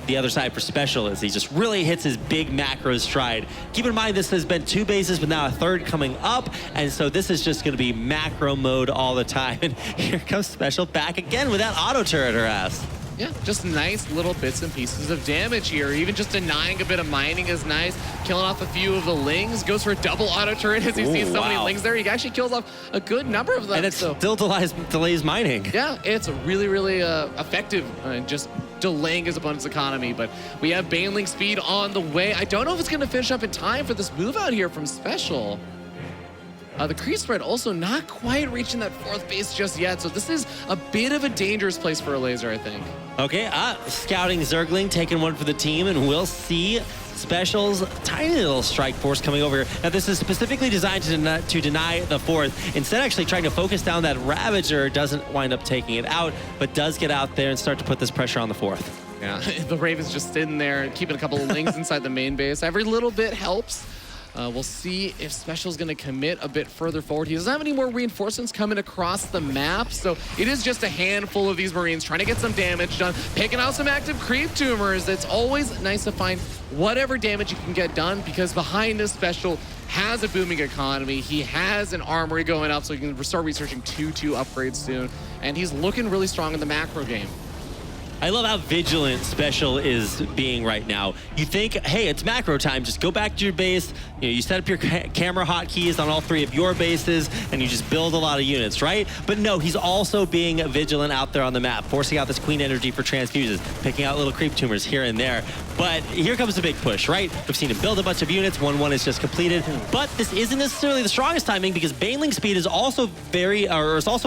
the other side for SpeCial as he just really hits his big macro stride. Keep in mind, this has been 2 bases, but now a third coming up, and so this is just going to be macro mode all the time. And here comes SpeCial back again with that auto turret harass. Yeah, just nice little bits and pieces of damage here. Even just denying a bit of mining is nice. Killing off a few of the lings. Goes for a double auto turret as he sees so many lings there. He actually kills off a good number of them. And it still delays mining. Yeah, it's really, really effective just delaying his opponent's economy. But we have Baneling speed on the way. I don't know if it's going to finish up in time for this move out here from SpeCial. The creep spread also not quite reaching that 4th base just yet. So this is a bit of a dangerous place for Elazer, I think. Okay, scouting Zergling, taking one for the team, and we'll see SpeCial's tiny little strike force coming over. Now, this is specifically designed to deny the 4th. Instead, actually trying to focus down that Ravager, doesn't wind up taking it out, but does get out there and start to put this pressure on the 4th. Yeah, the Raven's just sitting there, keeping a couple of lings inside the main base. Every little bit helps. We'll see if SpeCial's going to commit a bit further forward. He doesn't have any more reinforcements coming across the map, so it is just a handful of these Marines trying to get some damage done, picking out some active creep tumors. It's always nice to find whatever damage you can get done, because behind this SpeCial has a booming economy. He has an armory going up, so he can start researching 2-2 upgrades soon, and he's looking really strong in the macro game. I love how vigilant SpeCial is being right now. You think, hey, it's macro time, just go back to your base, you set up your camera hotkeys on all 3 of your bases, and you just build a lot of units, right? But no, he's also being vigilant out there on the map, forcing out this queen energy for transfuses, picking out little creep tumors here and there. But here comes the big push, right? We've seen him build a bunch of units, 1-1 is just completed, but this isn't necessarily the strongest timing, because Baneling speed is also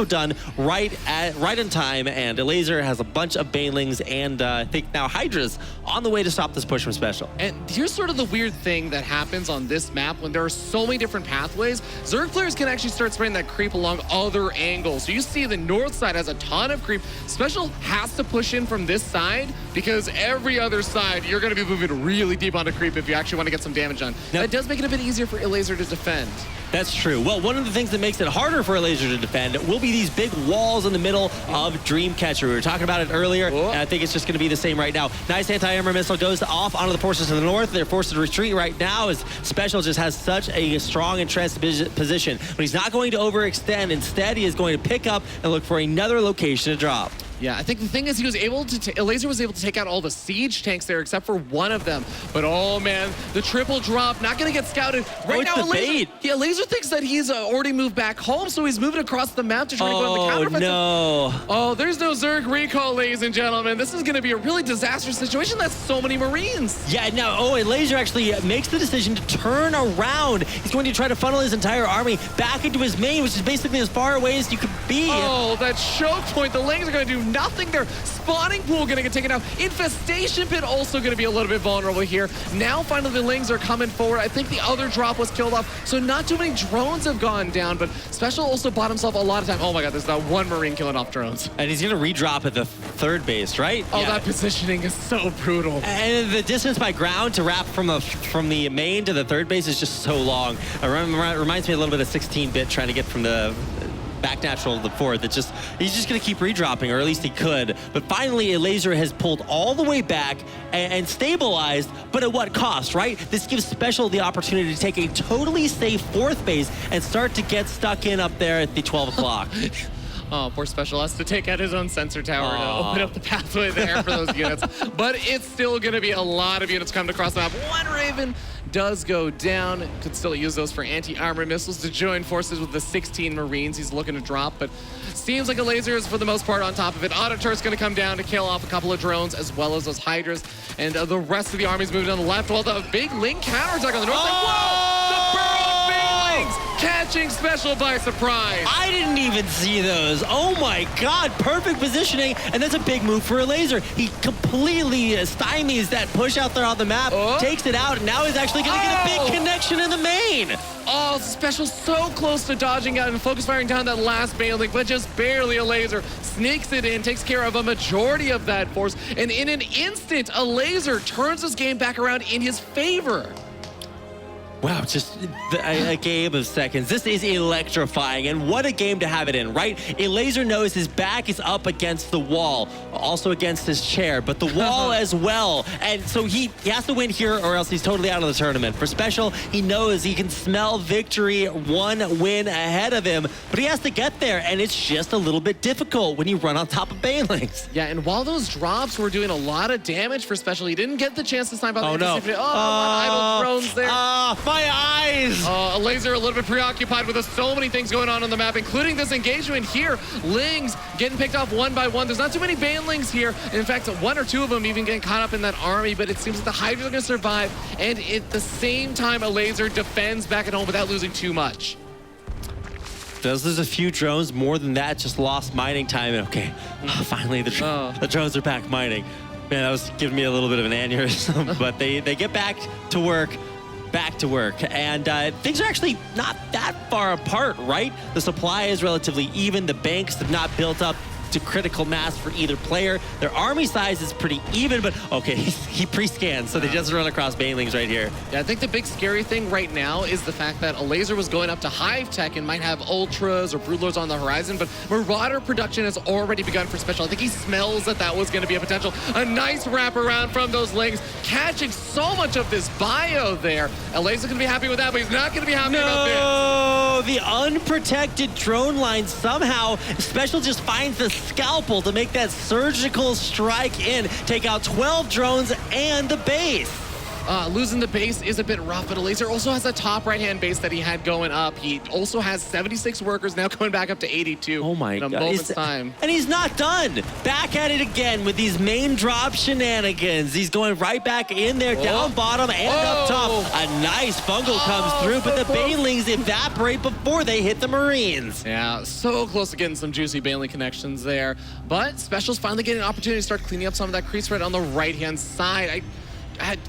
done right in time, and Elazer has a bunch of Banelings and I think now Hydras on the way to stop this push from SpeCial. And here's sort of the weird thing that happens on this map when there are so many different pathways. Zerg players can actually start spreading that creep along other angles. So you see the north side has a ton of creep. SpeCial has to push in from this side, because every other side you're going to be moving really deep onto creep if you actually want to get some damage done. Now, that does make it a bit easier for Elazer to defend. That's true. Well, one of the things that makes it harder for Elazer to defend will be these big walls in the middle of Dreamcatcher. We were talking about it earlier, and I think it's just going to be the same right now. Nice anti-armor missile goes off onto the forces to the north. They're forced to retreat right now, as SpeCial just has such a strong entrenched position. But he's not going to overextend. Instead, he is going to pick up and look for another location to drop. Yeah, I think the thing is he was able to, Elazer was able to take out all the siege tanks there except for one of them. But oh man, the triple drop, not gonna get scouted. Right now, Elazer thinks that he's already moved back home, so he's moving across the map to try to go on the counter. No. Oh, there's no Zerg recall, ladies and gentlemen. This is gonna be a really disastrous situation. That's so many Marines. Yeah, now, Elazer actually makes the decision to turn around. He's going to try to funnel his entire army back into his main, which is basically as far away as you could be. Oh, that choke point. The Lings are gonna do nothing there. Spawning pool gonna get taken out. Infestation pit also gonna be a little bit vulnerable here. Now finally the Lings are coming forward. I think the other drop was killed off, so not too many drones have gone down, but SpeCial also bought himself a lot of time. Oh my god, there's that one Marine killing off drones. And he's gonna redrop at the 3rd base, right? Oh, yeah. That positioning is so brutal. And the distance by ground to wrap from the main to the 3rd base is just so long. It reminds me a little bit of 16-bit trying to get from the back natural to the 4th. He's just going to keep redropping, or at least he could. But finally, Elazer has pulled all the way back and stabilized, but at what cost, right? This gives SpeCial the opportunity to take a totally safe 4th base and start to get stuck in up there at the 12 o'clock. Oh, poor SpeCial has to take out his own sensor tower to open up the pathway there for those units. But it's still going to be a lot of units coming across the map. One Raven does go down. Could still use those for anti-armor missiles to join forces with the 16 Marines he's looking to drop. But seems like Elazer is, for the most part, on top of it. Auto turret's going to come down to kill off a couple of drones, as well as those Hydras. And the rest of the army's moving on the left, while the big Ling counterattack on the north. Whoa! The burrowed Banelings catching SpeCial by surprise. I didn't even see those. Oh my god, perfect positioning, and that's a big move for Elazer. He completely stymies that push out there on the map, takes it out, and now he's actually going to get a big connection in the main. Oh, SpeCial so close to dodging out and focus firing down that last Baneling, but just barely. Elazer sneaks it in, takes care of a majority of that force, and in an instant, Elazer turns his game back around in his favor. Wow, just a game of seconds. This is electrifying, and what a game to have it in, right? Elazer knows his back is up against the wall, also against his chair, but the wall as well. And so he has to win here or else he's totally out of the tournament. For SpeCial, he knows he can smell victory 1 win ahead of him, but he has to get there, and it's just a little bit difficult when you run on top of Banelings. Yeah, and while those drops were doing a lot of damage for SpeCial, he didn't get the chance to snipe out the no. interceptor. Idle drones there. My eyes! Elazer a little bit preoccupied with so many things going on the map, including this engagement here. Lings getting picked off 1 by 1. There's not too many Banelings here. In fact, 1 or 2 of them even getting caught up in that army, but it seems that the Hydras are going to survive. And at the same time, Elazer defends back at home without losing too much. Does lose a few drones, more than that, just lost mining time. And okay, finally the drones are back mining. Man, that was giving me a little bit of an aneurysm, but they get back to work. And things are actually not that far apart, right? The supply is relatively even. The banks have not built up to critical mass for either player. Their army size is pretty even, but okay, he pre-scans, so they just run across Banelings right here. Yeah, I think the big scary thing right now is the fact that Elazer was going up to Hive Tech and might have Ultras or Broodlords on the horizon, but Marauder production has already begun for SpeCial. I think he smells that was going to be a potential. A nice wraparound from those Lings, catching so much of this bio there. Elazer's going to be happy with that, but he's not going to be happy about this. No, the unprotected drone line somehow, SpeCial just finds the scalpel to make that surgical strike in, take out 12 drones and the base. Losing the base is a bit rough, but Elazer also has a top right-hand base that he had going up. He also has 76 workers, now going back up to 82. Oh my God. In a moment's time. And he's not done. Back at it again with these main drop shenanigans. He's going right back in there, down bottom and up top. A nice fungal comes through, but the Banelings evaporate before they hit the Marines. Yeah, so close to getting some juicy Baneling connections there. But SpeCial's finally getting an opportunity to start cleaning up some of that creep spread on the right-hand side.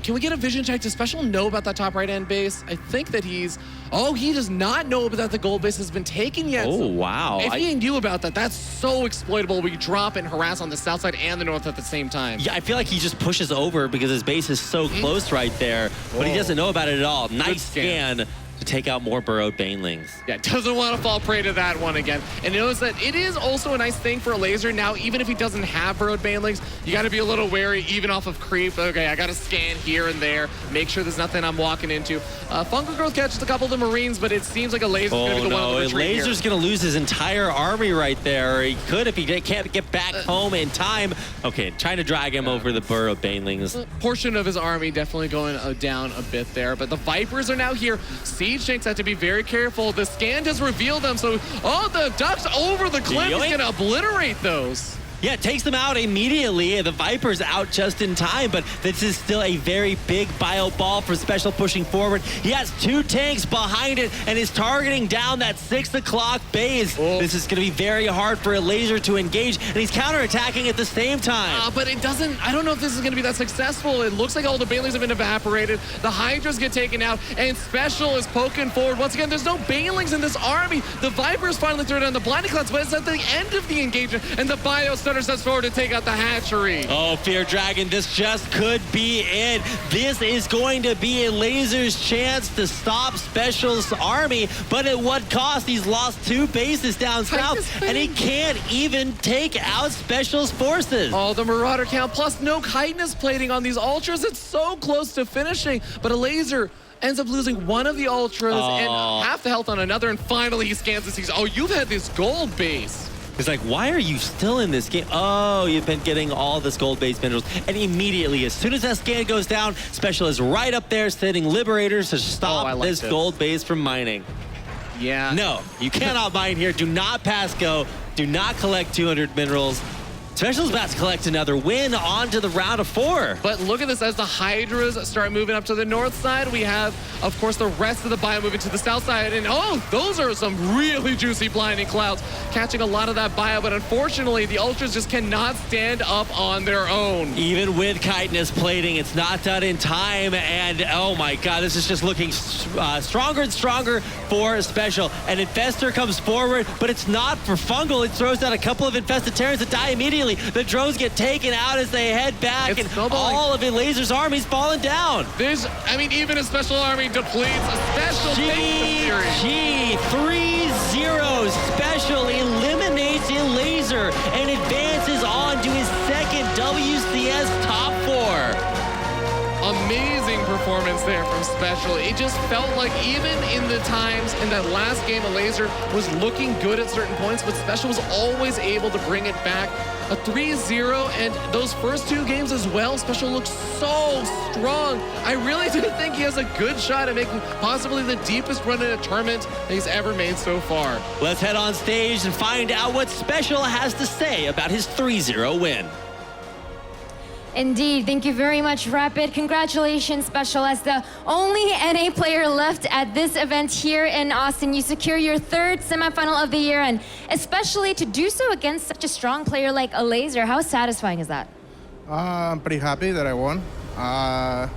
Can we get a vision check? Does SpeCial know about that top right-hand base? I think that he's... Oh, he does not know that the gold base has been taken yet. Oh, wow. If he knew about that, that's so exploitable. We drop and harass on the south side and the north at the same time. Yeah, I feel like he just pushes over because his base is so close right there, but he doesn't know about it at all. Nice scan to take out more burrowed Banelings. Yeah, doesn't want to fall prey to that one again. And knows that it is also a nice thing for Elazer now, even if he doesn't have burrowed Banelings, you got to be a little wary, even off of creep. Okay, I got to scan here and there, make sure there's nothing I'm walking into. Fungal Growth catches a couple of the Marines, but it seems like Elazer's going to be the one on the retreat Elazer's going to lose his entire army right there. He could if he can't get back home in time. Okay, trying to drag him over the burrowed Banelings. Portion of his army definitely going down a bit there, but the Vipers are now here. Siege Tanks have to be very careful. The scan does reveal them, so the Ducks over the cliff is going to obliterate those. Yeah, it takes them out immediately. The Viper's out just in time, but this is still a very big bio ball for SpeCial pushing forward. He has 2 tanks behind it and is targeting down that 6 o'clock base. This is going to be very hard for Elazer to engage, and he's counterattacking at the same time. But it doesn't, I don't know if this is going to be that successful. It looks like all the Banelings have been evaporated. The Hydras get taken out, and SpeCial is poking forward. Once again, there's no Banelings in this army. The Vipers finally throw down the Blinding Clouds, but it's at the end of the engagement, and the bio Stutter steps forward to take out the hatchery. Oh, Fear Dragon, this just could be it. This is going to be Elazer's chance to stop SpeCial's army, but at what cost? He's lost 2 bases down south, and he can't even take out SpeCial's forces. Oh, the Marauder count, plus no chitinous plating on these Ultras. It's so close to finishing, but Elazer ends up losing one of the Ultras and half the health on another, and finally he scans and sees, oh, you've had this gold base. He's like, why are you still in this game? Oh, you've been getting all this gold-based minerals. And immediately, as soon as that scan goes down, SpeCial is right up there sending Liberators to stop this gold base from mining. Yeah. No, you cannot mine here. Do not pass go. Do not collect 200 minerals. SpeCial's about to collect another win on to the round of 4. But look at this, as the Hydras start moving up to the north side, we have, of course, the rest of the bio moving to the south side. And those are some really juicy Blinding Clouds, catching a lot of that bio. But unfortunately, the Ultras just cannot stand up on their own. Even with chitinous plating, it's not done in time. And oh my God, this is just looking stronger and stronger for SpeCial. An Infestor comes forward, but it's not for Fungal. It throws out a couple of Infested Terrans that die immediately. immediately the drones get taken out as they head back, It's and snowballing. all of Elazer's army's falling down. I mean, even a special army depletes a special series. GG 3-0. SpeCial eliminates Elazer and advances on to his second WCS top 4. Amazing performance there from SpeCial. It just felt like even in the times in that last game, Elazer was looking good at certain points, but SpeCial was always able to bring it back. A 3-0, and those first 2 games as well, SpeCial looks so strong. I really do think he has a good shot at making possibly the deepest run in a tournament that he's ever made so far. Let's head on stage and find out what SpeCial has to say about his 3-0 win. Indeed, thank you very much, Rapid. Congratulations, SpeCial, as the only NA player left at this event here in Austin. You secure your 3rd semifinal of the year, and especially to do so against such a strong player like Elazer. How satisfying is that? I'm pretty happy that I won. I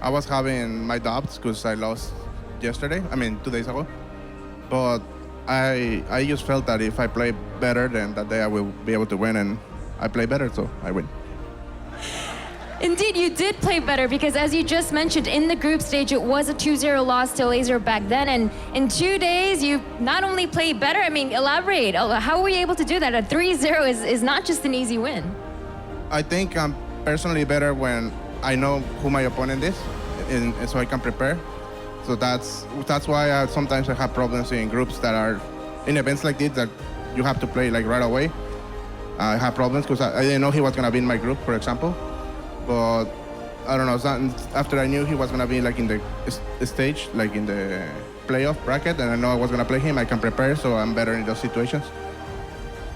was having my doubts because I lost yesterday, 2 days ago. But I just felt that if I play better, then that day I will be able to win, and I play better, so I win. Indeed, you did play better because, as you just mentioned, in the group stage, it was a 2-0 loss to Elazer back then. And in 2 days, you not only played better, elaborate. How were you able to do that? A 3-0 is not just an easy win. I think I'm personally better when I know who my opponent is, and so I can prepare. So that's why sometimes I have problems in groups that are in events like this that you have to play like right away. I have problems because I didn't know he was gonna be in my group, for example. But I don't know, after I knew he was gonna be like in the stage, like in the playoff bracket, and I know I was gonna play him, I can prepare, so I'm better in those situations.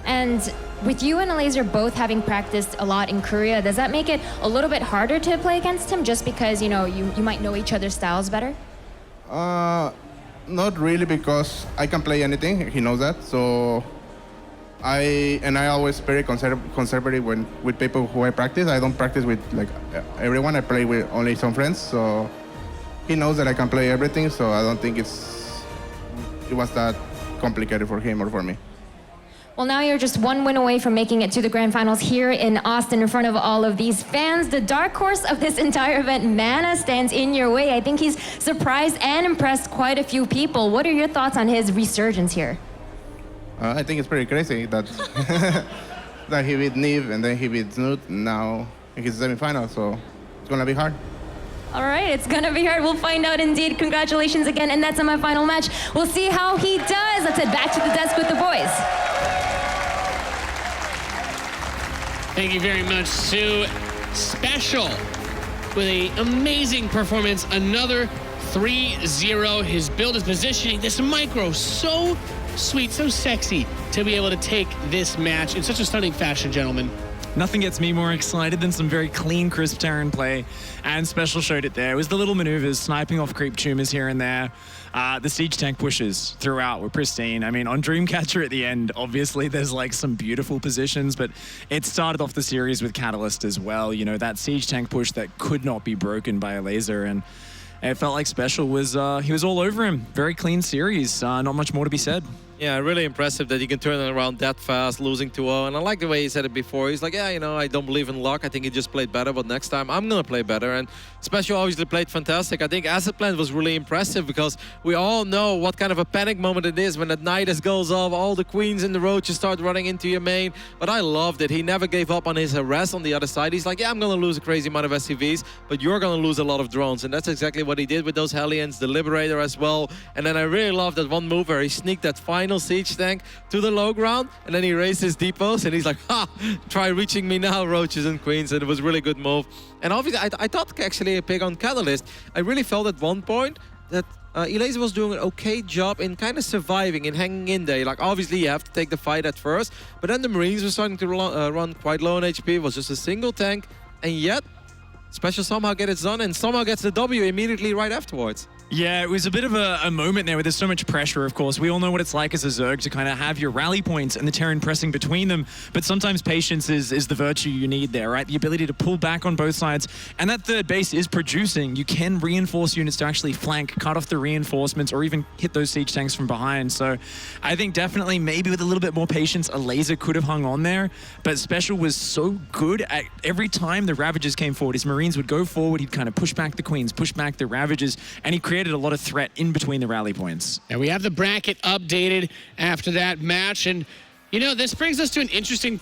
And with you and Elazer both having practiced a lot in Korea, does that make it a little bit harder to play against him just because, you might know each other's styles better? Not really, because I can play anything, he knows that, so I always very conservative with people who I practice. I don't practice with like everyone. I play with only some friends. So he knows that I can play everything. So I don't think it was that complicated for him or for me. Well, now you're just 1 win away from making it to the grand finals here in Austin in front of all of these fans. The dark horse of this entire event, Mana, stands in your way. I think he's surprised and impressed quite a few people. What are your thoughts on his resurgence here? I think it's pretty crazy that that he beat Neve and then he beat Snoot, and now he's semifinal, so it's gonna be hard. All right, it's gonna be hard. We'll find out indeed. Congratulations again in that semifinal match. We'll see how he does. Let's head back to the desk with the boys. Thank you very much, Sue. SpeCial with an amazing performance. Another 3-0. His build, his positioning, this micro, so sweet, so sexy to be able to take this match in such a stunning fashion, gentlemen. Nothing gets me more excited than some very clean, crisp Terran play, and SpeCial showed it there. It was the little maneuvers, sniping off creep tumors here and there. The siege tank pushes throughout were pristine. On Dreamcatcher at the end, obviously there's like some beautiful positions, but it started off the series with Catalyst as well. That siege tank push that could not be broken by Elazer, and it felt like SpeCial was, he was all over him. Very clean series, not much more to be said. Yeah, really impressive that he can turn it around that fast, losing 2-0. And I like the way he said it before. He's like, yeah, I don't believe in luck. I think he just played better, but next time I'm going to play better. And SpeCial obviously played fantastic. I think Asset Plant was really impressive because we all know what kind of a panic moment it is when that Nidus goes off, all the queens in the road just start running into your main. But I loved it. He never gave up on his harass on the other side. He's like, yeah, I'm going to lose a crazy amount of SCVs, but you're going to lose a lot of drones. And that's exactly what he did with those Hellions, the Liberator as well. And then I really love that one move where he sneaked that final siege tank to the low ground, and then he raised his depots, and he's like, ha, try reaching me now, roaches and queens. And it was a really good move. And obviously, I thought actually a pick on Catalyst. I really felt at one point that Elazer was doing an okay job in kind of surviving and hanging in there. Like, obviously, you have to take the fight at first, but then the Marines were starting to run quite low on HP. It was just a single tank, and yet SpeCial somehow gets it done and somehow gets the W immediately right afterwards. Yeah, it was a bit of a moment there where there's so much pressure, of course. We all know what it's like as a Zerg to kind of have your rally points and the Terran pressing between them, but sometimes patience is the virtue you need there, right? The ability to pull back on both sides, and that third base is producing. You can reinforce units to actually flank, cut off the reinforcements, or even hit those siege tanks from behind. So I think definitely maybe with a little bit more patience, Elazer could have hung on there, but SpeCial was so good at every time the Ravagers came forward, his Marines would go forward, he'd kind of push back the Queens, push back the Ravagers, and he created a lot of threat in between the rally points. And we have the bracket updated after that match. And, you know, this brings us to an interesting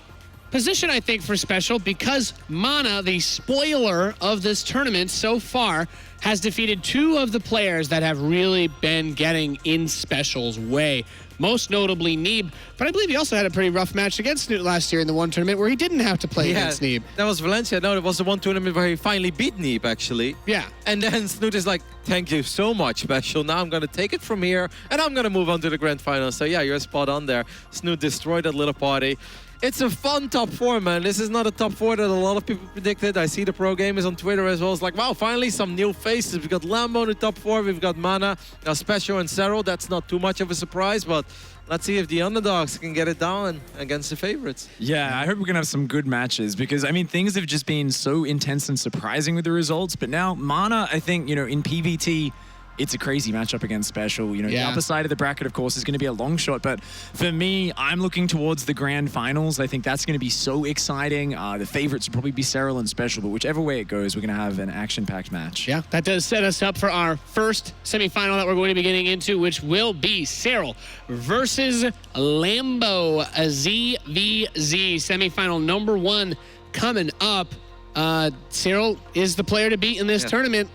position, I think, for SpeCial, because Mana, the spoiler of this tournament so far, has defeated two of the players that have really been getting in SpeCial's way. Most notably Neeb, but I believe he also had a pretty rough match against Snoot last year in the one tournament where he didn't have to play against Neeb. That was Valencia. No, it was the one tournament where he finally beat Neeb, actually. Yeah. And then Snoot is like, thank you so much, SpeCial. Now I'm going to take it from here, and I'm going to move on to the grand final. So yeah, you're spot on there. Snoot destroyed that little party. It's a fun top 4, man. This is not a top 4 that a lot of people predicted. I see the pro gamers on Twitter as well. It's like, wow, finally some new faces. We've got Lambo in the top 4. We've got Mana, now SpeCial and Zero. That's not too much of a surprise, but let's see if the underdogs can get it down against the favorites. Yeah, I hope we're going to have some good matches because, I mean, things have just been so intense and surprising with the results. But now, Mana, I think, you know, in PvT, it's a crazy matchup against SpeCial. You know, the upper side of the bracket, of course, is going to be a long shot. But for me, I'm looking towards the grand finals. I think that's going to be so exciting. The favorites will probably be Cyril and SpeCial, but whichever way it goes, we're going to have an action-packed match. Yeah, that does set us up for our first semifinal that we're going to be getting into, which will be Cyril versus Lambo, a ZvZ semifinal number 1 coming up. Cyril is the player to beat in this tournament.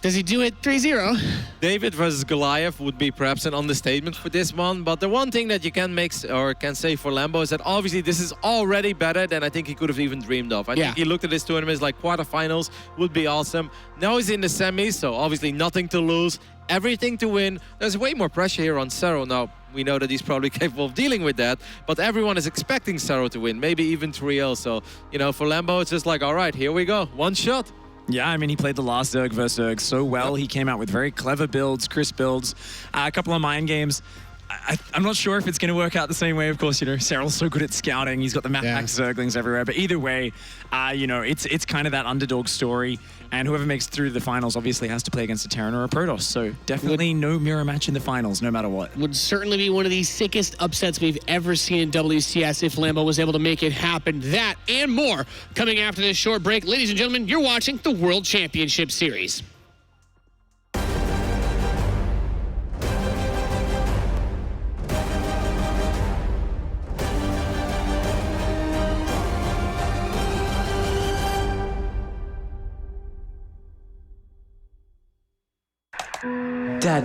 Does he do it 3-0? David versus Goliath would be perhaps an understatement for this one, but the one thing that you can say for Lambo is that obviously this is already better than I think he could have even dreamed of. I think he looked at this tournament as like quarterfinals would be awesome. Now he's in the semis, so obviously nothing to lose, everything to win. There's way more pressure here on Cero. Now, we know that he's probably capable of dealing with that, but everyone is expecting Cero to win, maybe even 3-0. So, you know, for Lambo, it's just like, all right, here we go, one shot. Yeah, I mean, he played the last Zerg versus Zerg so well. He came out with very clever builds, crisp builds, a couple of mind games. I'm not sure if it's going to work out the same way. Of course, you know, Cyril's so good at scouting. He's got the map pack Zerglings everywhere. But either way, you know, it's kind of that underdog story. And whoever makes it through the finals obviously has to play against a Terran or a Protoss. So definitely no mirror match in the finals, no matter what. Would certainly be one of the sickest upsets we've ever seen in WCS if Lambo was able to make it happen. That and more coming after this short break. Ladies and gentlemen, you're watching the World Championship Series.